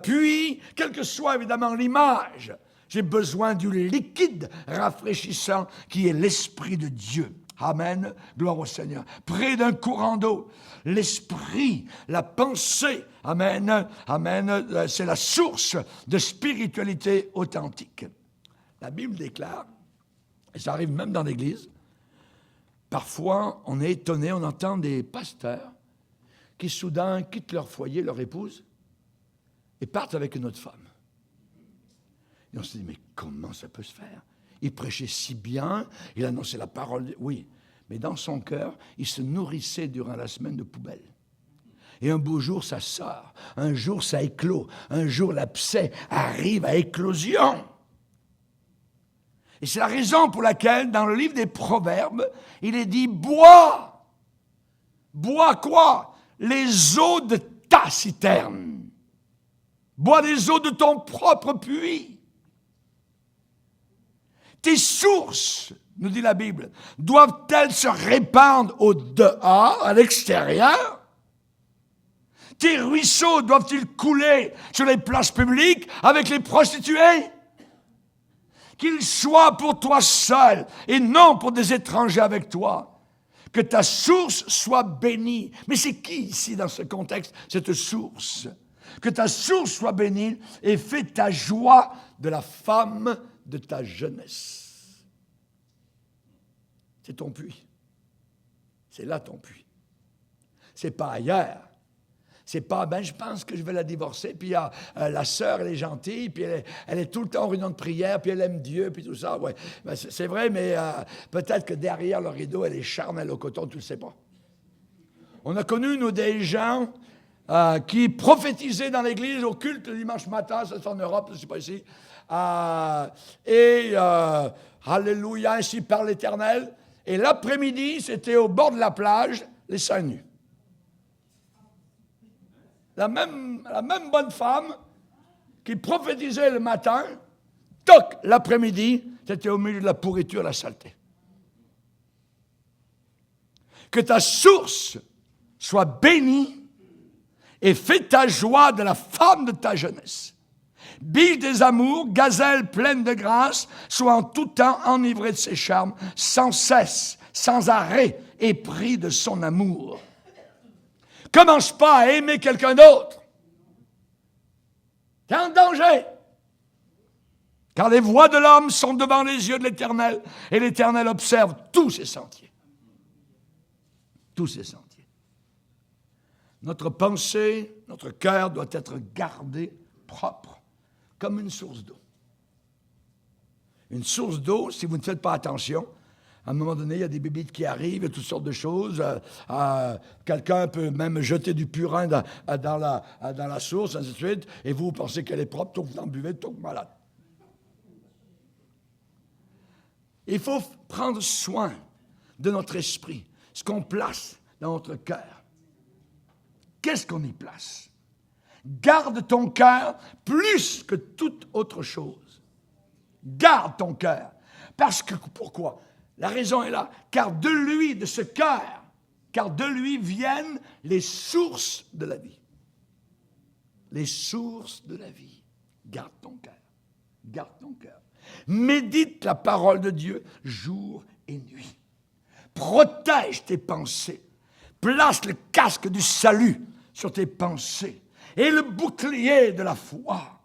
puits. Quelle que soit, évidemment, l'image. J'ai besoin du liquide rafraîchissant qui est l'Esprit de Dieu. Amen. Gloire au Seigneur. Près d'un courant d'eau. L'esprit, la pensée. Amen. Amen. C'est la source de spiritualité authentique. La Bible déclare, et ça arrive même dans l'Église, parfois, on est étonné, on entend des pasteurs qui soudain quittent leur foyer, leur épouse, et partent avec une autre femme. Et on se dit, mais comment ça peut se faire? Il prêchait si bien, il annonçait la parole, oui, mais dans son cœur, il se nourrissait durant la semaine de poubelle. Et un beau jour, ça sort, un jour, ça éclot, un jour, l'abcès arrive à éclosion. Et c'est la raison pour laquelle, dans le livre des Proverbes, il est dit, bois. Bois quoi? Les eaux de ta citerne. Bois les eaux de ton propre puits. Tes sources, nous dit la Bible, doivent-elles se répandre au dehors, à l'extérieur? Tes ruisseaux doivent-ils couler sur les places publiques avec les prostituées? Qu'il soit pour toi seul et non pour des étrangers avec toi. Que ta source soit bénie. Mais c'est qui ici dans ce contexte, cette source? Que ta source soit bénie et fais ta joie de la femme de ta jeunesse. C'est ton puits. C'est là ton puits. C'est pas ailleurs. C'est pas, je pense que je vais la divorcer, puis la sœur, elle est gentille, puis elle est tout le temps en réunion de prière, puis elle aime Dieu, puis tout ça. Ouais. C'est vrai, mais peut-être que derrière le rideau, elle est charnelle au coton, tu ne le sais pas. On a connu, nous, des gens qui prophétisaient dans l'église au culte le dimanche matin, ça c'est en Europe, je ne sais pas ici, alléluia, ainsi par l'Éternel, et l'après-midi, c'était au bord de la plage, les seins nus. La même bonne femme qui prophétisait le matin, toc, l'après-midi, c'était au milieu de la pourriture, la saleté. Que ta source soit bénie et fais ta joie de la femme de ta jeunesse. Biche des amours, gazelle pleine de grâce, soit en tout temps enivrée de ses charmes, sans cesse, sans arrêt, épris de son amour. Commence pas à aimer quelqu'un d'autre. T'es en danger. Car les voies de l'homme sont devant les yeux de l'Éternel, et l'Éternel observe tous ses sentiers. Tous ses sentiers. Notre pensée, notre cœur doit être gardé propre, comme une source d'eau. Une source d'eau, si vous ne faites pas attention, à un moment donné, il y a des bébites qui arrivent, il y a toutes sortes de choses. Quelqu'un peut même jeter du purin dans la source, ainsi de suite, et vous pensez qu'elle est propre, donc vous en buvez, donc malade. Il faut prendre soin de notre esprit, ce qu'on place dans notre cœur. Qu'est-ce qu'on y place? Garde ton cœur plus que toute autre chose. Garde ton cœur. Parce que, pourquoi? La raison est là. Car de lui, de ce cœur, car de lui viennent les sources de la vie. Les sources de la vie. Garde ton cœur. Garde ton cœur. Médite la parole de Dieu jour et nuit. Protège tes pensées. Place le casque du salut sur tes pensées et le bouclier de la foi.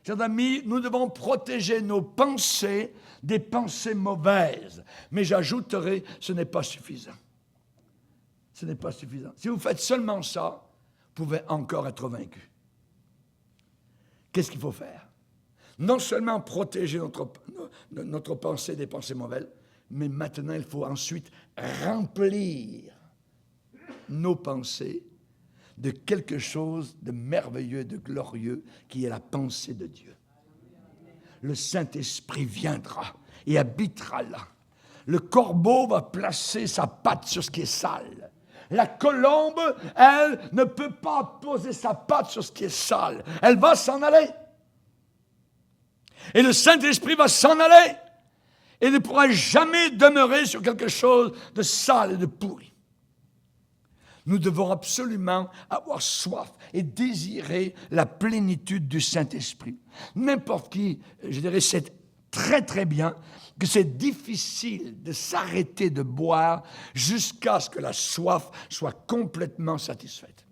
Chers amis, nous devons protéger nos pensées des pensées mauvaises. Mais j'ajouterai, ce n'est pas suffisant. Ce n'est pas suffisant. Si vous faites seulement ça, vous pouvez encore être vaincu. Qu'est-ce qu'il faut faire? Non seulement protéger notre pensée des pensées mauvaises, mais maintenant il faut ensuite remplir nos pensées de quelque chose de merveilleux, de glorieux, qui est la pensée de Dieu. Le Saint-Esprit viendra et habitera là. Le corbeau va placer sa patte sur ce qui est sale. La colombe, elle, ne peut pas poser sa patte sur ce qui est sale. Elle va s'en aller. Et le Saint-Esprit va s'en aller. Et ne pourra jamais demeurer sur quelque chose de sale et de pourri. Nous devons absolument avoir soif et désirer la plénitude du Saint-Esprit. N'importe qui, je dirais, sait très très bien que c'est difficile de s'arrêter de boire jusqu'à ce que la soif soit complètement satisfaite.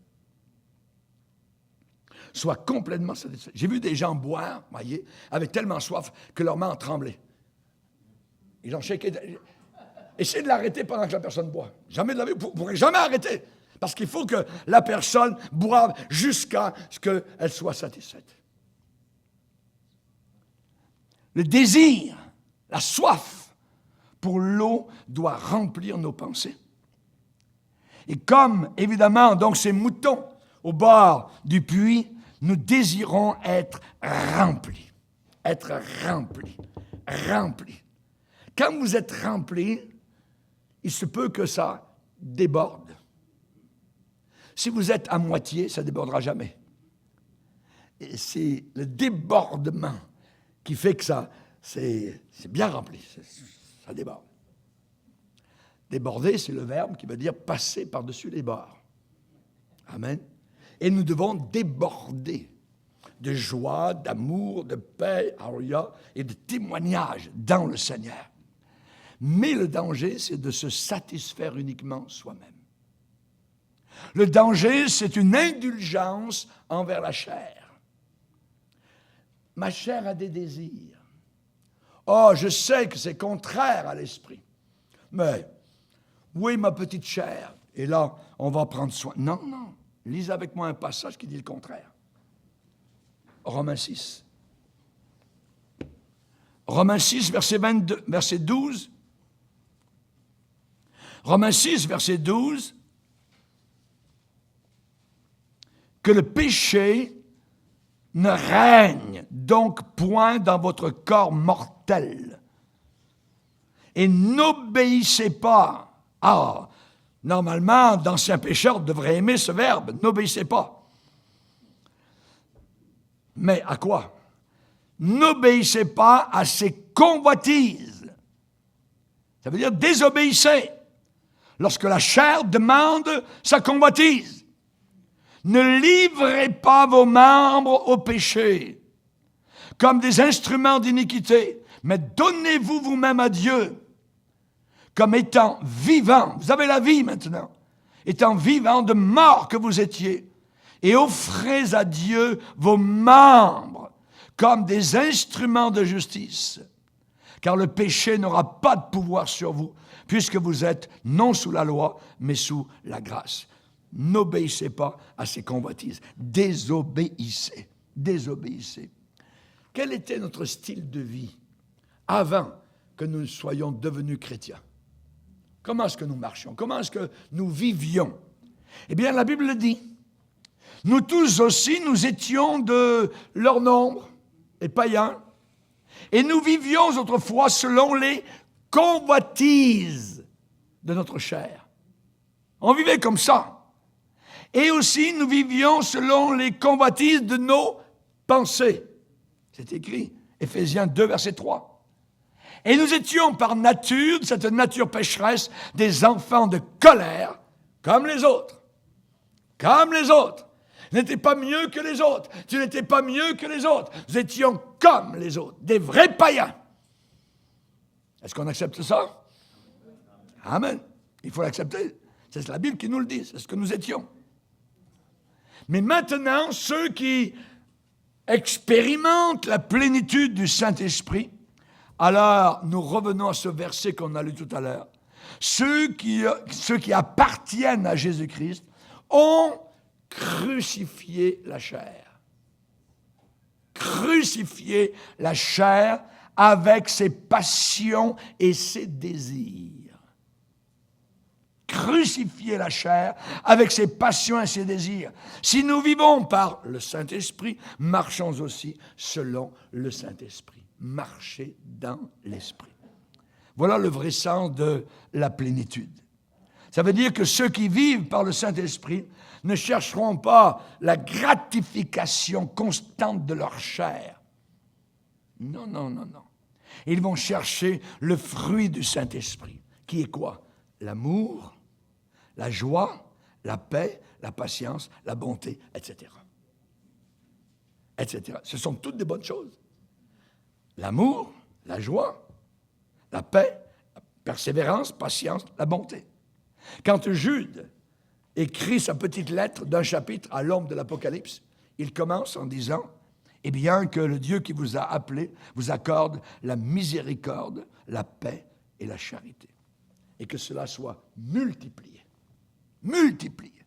Soit complètement satisfaite. J'ai vu des gens boire, voyez, avec tellement soif que leurs mains tremblaient. Ils ont shaké. Essayez de l'arrêter pendant que la personne boit. Jamais de la vie, vous ne pourrez jamais arrêter. Parce qu'il faut que la personne boive jusqu'à ce qu'elle soit satisfaite. Le désir, la soif pour l'eau doit remplir nos pensées. Et comme, évidemment, donc ces moutons au bord du puits, nous désirons être remplis. Être remplis. Remplis. Quand vous êtes remplis, il se peut que ça déborde. Si vous êtes à moitié, ça ne débordera jamais. Et c'est le débordement qui fait que ça, c'est bien rempli. Ça déborde. Déborder, c'est le verbe qui veut dire passer par-dessus les bords. Amen. Et nous devons déborder de joie, d'amour, de paix, et de témoignage dans le Seigneur. Mais le danger, c'est de se satisfaire uniquement soi-même. Le danger, c'est une indulgence envers la chair. Ma chair a des désirs. Oh, je sais que c'est contraire à l'esprit. Mais, oui, ma petite chair. Et là, on va prendre soin. Non, non. Lisez avec moi un passage qui dit le contraire. Romains 6. Romains 6, verset 12. Romains 6, verset 12. Que le péché ne règne donc point dans votre corps mortel. Et n'obéissez pas. Ah, normalement, d'anciens pécheurs devraient aimer ce verbe, n'obéissez pas. Mais à quoi? N'obéissez pas à ses convoitises. Ça veut dire désobéissez. Lorsque la chair demande sa convoitise. Ne livrez pas vos membres au péché comme des instruments d'iniquité, mais donnez-vous vous-même à Dieu comme étant vivant. Vous avez la vie maintenant. Étant vivant de mort que vous étiez. Et offrez à Dieu vos membres comme des instruments de justice. Car le péché n'aura pas de pouvoir sur vous, puisque vous êtes non sous la loi, mais sous la grâce. N'obéissez pas à ces convoitises. Désobéissez. Désobéissez. Quel était notre style de vie avant que nous soyons devenus chrétiens? Comment est-ce que nous marchions? Comment est-ce que nous vivions? Eh bien, la Bible le dit. Nous tous aussi, nous étions de leur nombre, les païens, et nous vivions autrefois selon les convoitises de notre chair. On vivait comme ça. Et aussi, nous vivions selon les convoitises de nos pensées. C'est écrit, Éphésiens 2, verset 3. Et nous étions par nature, cette nature pécheresse, des enfants de colère, comme les autres. Comme les autres. Vous n'étiez pas mieux que les autres. Tu n'étais pas mieux que les autres. Nous étions comme les autres, des vrais païens. Est-ce qu'on accepte ça? Amen. Il faut l'accepter. C'est la Bible qui nous le dit. C'est ce que nous étions. Mais maintenant, ceux qui expérimentent la plénitude du Saint-Esprit, alors nous revenons à ce verset qu'on a lu tout à l'heure. Ceux qui appartiennent à Jésus-Christ ont crucifié la chair. Crucifié la chair avec ses passions et ses désirs. Crucifier la chair avec ses passions et ses désirs. Si nous vivons par le Saint-Esprit, marchons aussi selon le Saint-Esprit. Marchez dans l'Esprit. Voilà le vrai sens de la plénitude. Ça veut dire que ceux qui vivent par le Saint-Esprit ne chercheront pas la gratification constante de leur chair. Non, non, non, non. Ils vont chercher le fruit du Saint-Esprit, qui est quoi? L'amour, la joie, la paix, la patience, la bonté, etc. Etc. Ce sont toutes des bonnes choses. L'amour, la joie, la paix, la persévérance, patience, la bonté. Quand Jude écrit sa petite lettre d'un chapitre à l'homme de l'Apocalypse, il commence en disant « Eh bien que le Dieu qui vous a appelé vous accorde la miséricorde, la paix et la charité. Et que cela soit multiplié. » Multiplié.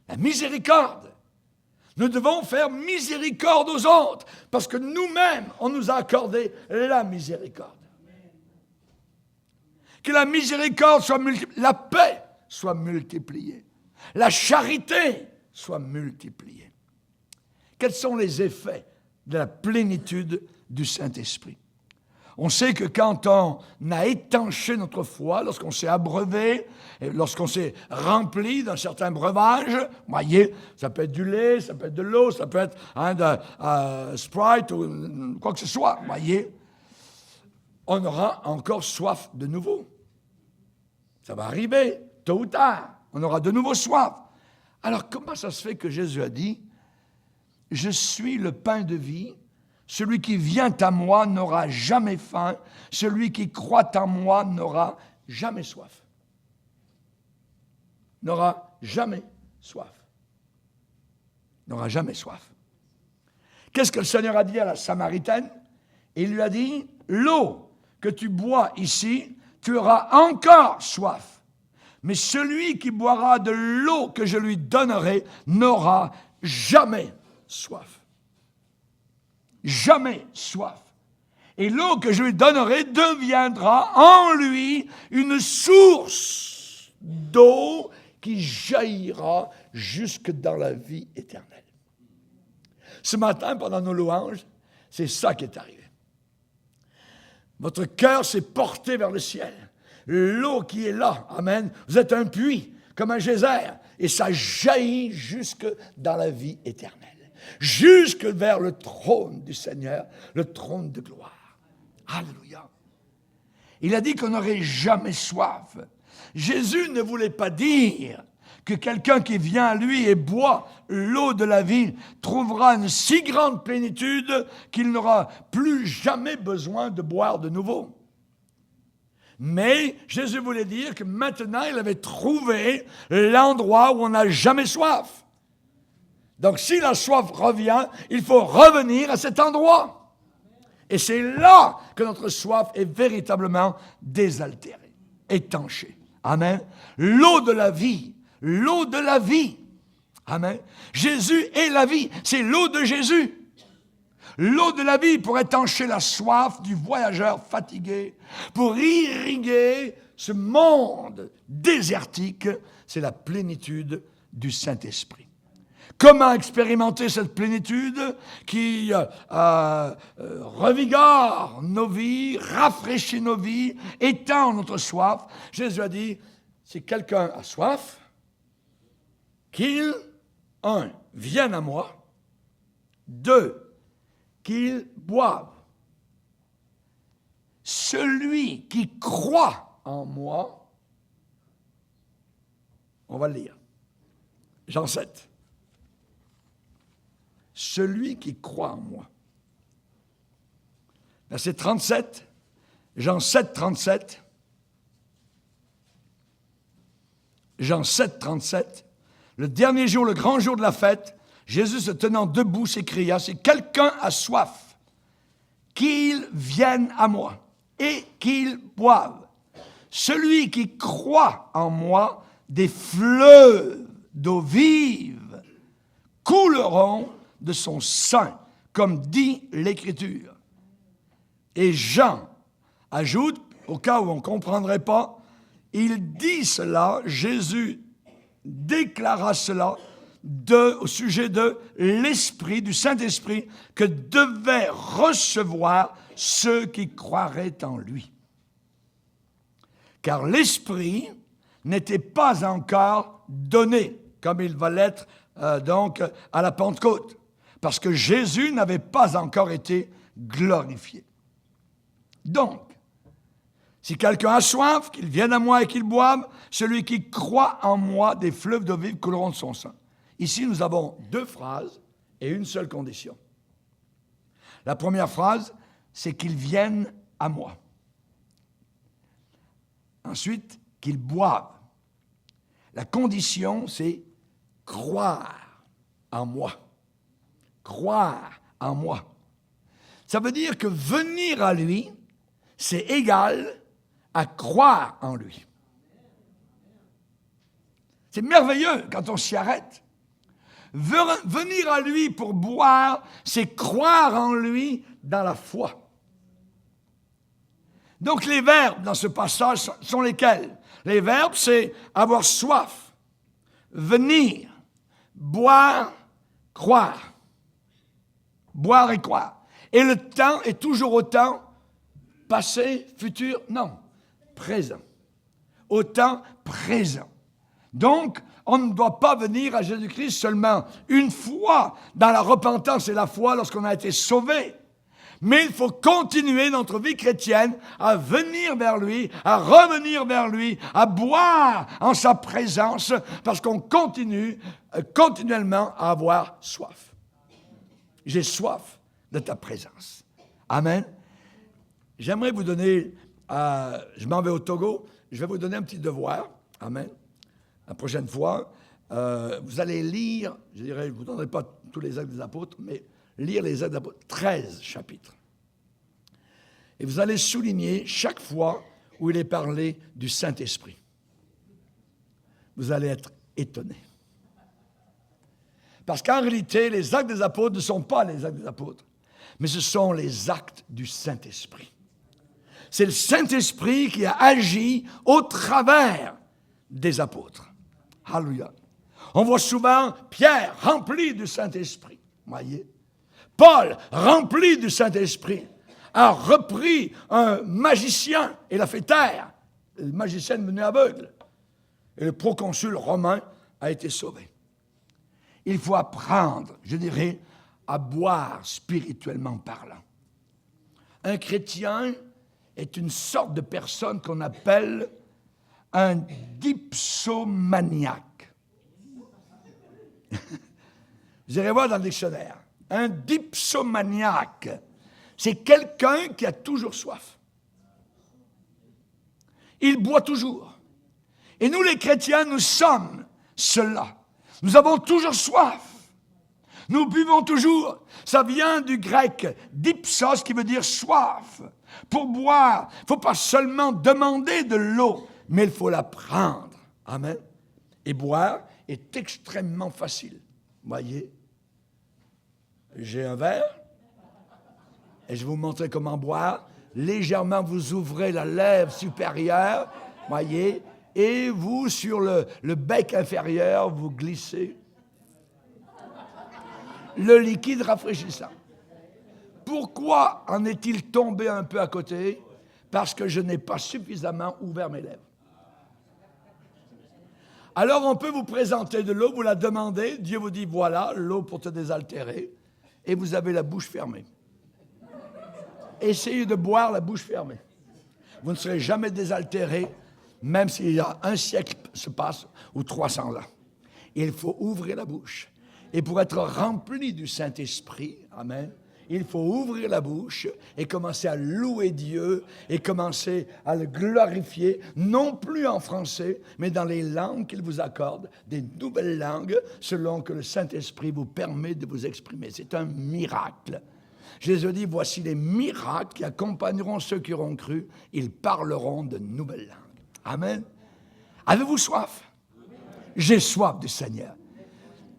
La miséricorde. Nous devons faire miséricorde aux autres parce que nous-mêmes, on nous a accordé la miséricorde. Que la miséricorde soit multipliée, la paix soit multipliée, la charité soit multipliée. Quels sont les effets de la plénitude du Saint-Esprit? On sait que quand on a étanché notre foi, lorsqu'on s'est abreuvé, lorsqu'on s'est rempli d'un certain breuvage, voyez, ça peut être du lait, ça peut être de l'eau, ça peut être Sprite ou quoi que ce soit, voyez, on aura encore soif de nouveau. Ça va arriver, tôt ou tard, on aura de nouveau soif. Alors comment ça se fait que Jésus a dit « Je suis le pain de vie ». Celui qui vient à moi n'aura jamais faim. Celui qui croit en moi n'aura jamais soif. N'aura jamais soif. N'aura jamais soif. Qu'est-ce que le Seigneur a dit à la Samaritaine? Il lui a dit, l'eau que tu bois ici, tu auras encore soif. Mais celui qui boira de l'eau que je lui donnerai n'aura jamais soif. Jamais soif. Et l'eau que je lui donnerai deviendra en lui une source d'eau qui jaillira jusque dans la vie éternelle. Ce matin, pendant nos louanges, c'est ça qui est arrivé. Votre cœur s'est porté vers le ciel. L'eau qui est là, amen, vous êtes un puits, comme un geyser, et ça jaillit jusque dans la vie éternelle, jusque vers le trône du Seigneur, le trône de gloire. Alléluia. Il a dit qu'on n'aurait jamais soif. Jésus ne voulait pas dire que quelqu'un qui vient à lui et boit l'eau de la vie trouvera une si grande plénitude qu'il n'aura plus jamais besoin de boire de nouveau. Mais Jésus voulait dire que maintenant, il avait trouvé l'endroit où on n'a jamais soif. Donc, si la soif revient, il faut revenir à cet endroit. Et c'est là que notre soif est véritablement désaltérée, étanchée. Amen. L'eau de la vie. L'eau de la vie. Amen. Jésus est la vie. C'est l'eau de Jésus. L'eau de la vie pour étancher la soif du voyageur fatigué, pour irriguer ce monde désertique, c'est la plénitude du Saint-Esprit. Comment expérimenter cette plénitude qui revigore nos vies, rafraîchit nos vies, étend notre soif? Jésus a dit, si quelqu'un a soif, qu'il, 1, vienne à moi, 2, qu'il boive. Celui qui croit en moi, on va le lire, Jean 7. Celui qui croit en moi. Verset 37, Jean 7, 37. Jean 7, 37. Le dernier jour, le grand jour de la fête, Jésus se tenant debout s'écria, si quelqu'un a soif, qu'il vienne à moi et qu'il boive. Celui qui croit en moi, des fleuves d'eau vive couleront de son sein, comme dit l'Écriture. Et Jean ajoute, au cas où on ne comprendrait pas, il dit cela, Jésus déclara cela au sujet de l'Esprit, du Saint-Esprit, que devaient recevoir ceux qui croiraient en lui. Car l'Esprit n'était pas encore donné, comme il va l'être donc à la Pentecôte, parce que Jésus n'avait pas encore été glorifié. Donc, si quelqu'un a soif, qu'il vienne à moi et qu'il boive, celui qui croit en moi, des fleuves d'eau vive couleront de son sein. Ici, nous avons 2 phrases et une seule condition. La première phrase, c'est qu'il vienne à moi. Ensuite, qu'il boive. La condition, c'est croire en moi. Croire en moi. Ça veut dire que venir à lui, c'est égal à croire en lui. C'est merveilleux quand on s'y arrête. Venir à lui pour boire, c'est croire en lui dans la foi. Donc les verbes dans ce passage sont lesquels? Les verbes, c'est avoir soif, venir, boire, croire. Boire et croire. Et le temps est toujours autant passé, futur, non, présent. Au temps présent. Donc, on ne doit pas venir à Jésus-Christ seulement une fois dans la repentance et la foi lorsqu'on a été sauvé. Mais il faut continuer notre vie chrétienne à venir vers lui, à revenir vers lui, à boire en sa présence, parce qu'on continue continuellement à avoir soif. J'ai soif de ta présence. Amen. J'aimerais vous donner, je m'en vais au Togo, je vais vous donner un petit devoir. Amen. La prochaine fois, vous allez lire, je ne vous donnerai pas tous les Actes des Apôtres, mais lire les Actes des Apôtres, 13 chapitres. Et vous allez souligner chaque fois où il est parlé du Saint-Esprit. vous allez être étonnés. Parce qu'en réalité, les actes des apôtres ne sont pas les actes des apôtres, mais ce sont les actes du Saint-Esprit. C'est le Saint-Esprit qui a agi au travers des apôtres. Alléluia. On voit souvent Pierre rempli du Saint-Esprit. Voyez? Paul, rempli du Saint-Esprit, a repris un magicien et l'a fait taire. Le magicien est devenu aveugle. Et le proconsul romain a été sauvé. Il faut apprendre, je dirais, à boire spirituellement parlant. Un chrétien est une sorte de personne qu'on appelle un dipsomaniaque. Vous irez voir dans le dictionnaire. Un dipsomaniaque, c'est quelqu'un qui a toujours soif. Il boit toujours. Et nous, les chrétiens, nous sommes cela. Nous avons toujours soif. Nous buvons toujours. Ça vient du grec dipsos qui veut dire soif. Pour boire, il ne faut pas seulement demander de l'eau, mais il faut la prendre. Amen. Et boire est extrêmement facile. Voyez, j'ai un verre et je vais vous montrer comment boire. Légèrement, vous ouvrez la lèvre supérieure, voyez, et vous, sur le bec inférieur, vous glissez le liquide rafraîchissant. Pourquoi en est-il tombé un peu à côté? Parce que je n'ai pas suffisamment ouvert mes lèvres. Alors on peut vous présenter de l'eau, vous la demandez, Dieu vous dit voilà, l'eau pour te désaltérer, et vous avez la bouche fermée. Essayez de boire la bouche fermée. Vous ne serez jamais désaltéré, même s'il y a un siècle se passe, ou 300 ans. Il faut ouvrir la bouche. Et pour être rempli du Saint-Esprit, amen, il faut ouvrir la bouche et commencer à louer Dieu et commencer à le glorifier, non plus en français, mais dans les langues qu'il vous accorde, des nouvelles langues, selon que le Saint-Esprit vous permet de vous exprimer. C'est un miracle. Jésus dit, voici les miracles qui accompagneront ceux qui auront cru. Ils parleront de nouvelles langues. Amen. Avez-vous soif? J'ai soif du Seigneur.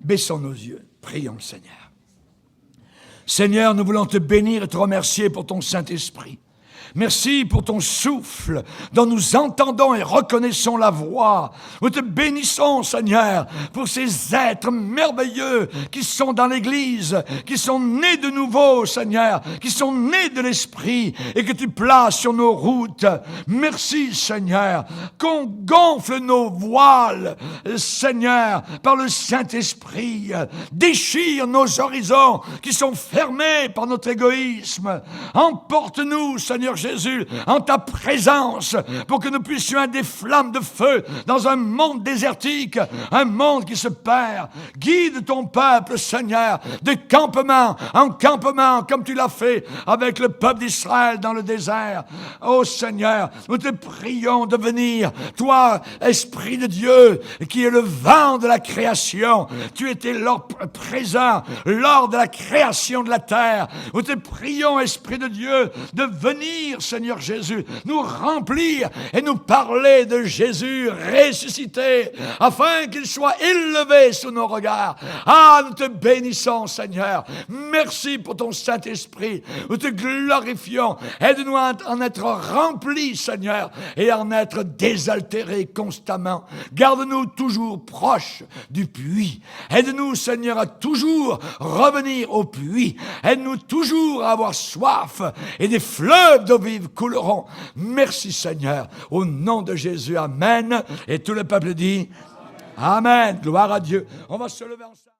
Baissons nos yeux. Prions le Seigneur. Seigneur, nous voulons te bénir et te remercier pour ton Saint-Esprit. Merci pour ton souffle dont nous entendons et reconnaissons la voix. Nous te bénissons, Seigneur, pour ces êtres merveilleux qui sont dans l'Église, qui sont nés de nouveau, Seigneur, qui sont nés de l'Esprit et que tu places sur nos routes. Merci, Seigneur, qu'on gonfle nos voiles, Seigneur, par le Saint-Esprit. Déchire nos horizons qui sont fermés par notre égoïsme. Emporte-nous, Seigneur Jésus, en ta présence, pour que nous puissions être des flammes de feu dans un monde désertique, un monde qui se perd. Guide ton peuple, Seigneur, de campement en campement, comme tu l'as fait avec le peuple d'Israël dans le désert. Oh Seigneur, nous te prions de venir, toi, Esprit de Dieu, qui est le vent de la création. Tu étais lors présent lors de la création de la terre. Nous te prions, Esprit de Dieu, de venir, Seigneur Jésus, nous remplir et nous parler de Jésus ressuscité, afin qu'il soit élevé sous nos regards. Ah, nous te bénissons, Seigneur. Merci pour ton Saint-Esprit. Nous te glorifions. Aide-nous à en être remplis, Seigneur, et à en être désaltérés constamment. Garde-nous toujours proches du puits. Aide-nous, Seigneur, à toujours revenir au puits. Aide-nous toujours à avoir soif et des fleuves d'eau vive couleront. Merci, Seigneur. Au nom de Jésus, amen. Et tout le peuple dit amen. Gloire à Dieu. On va se lever ensemble.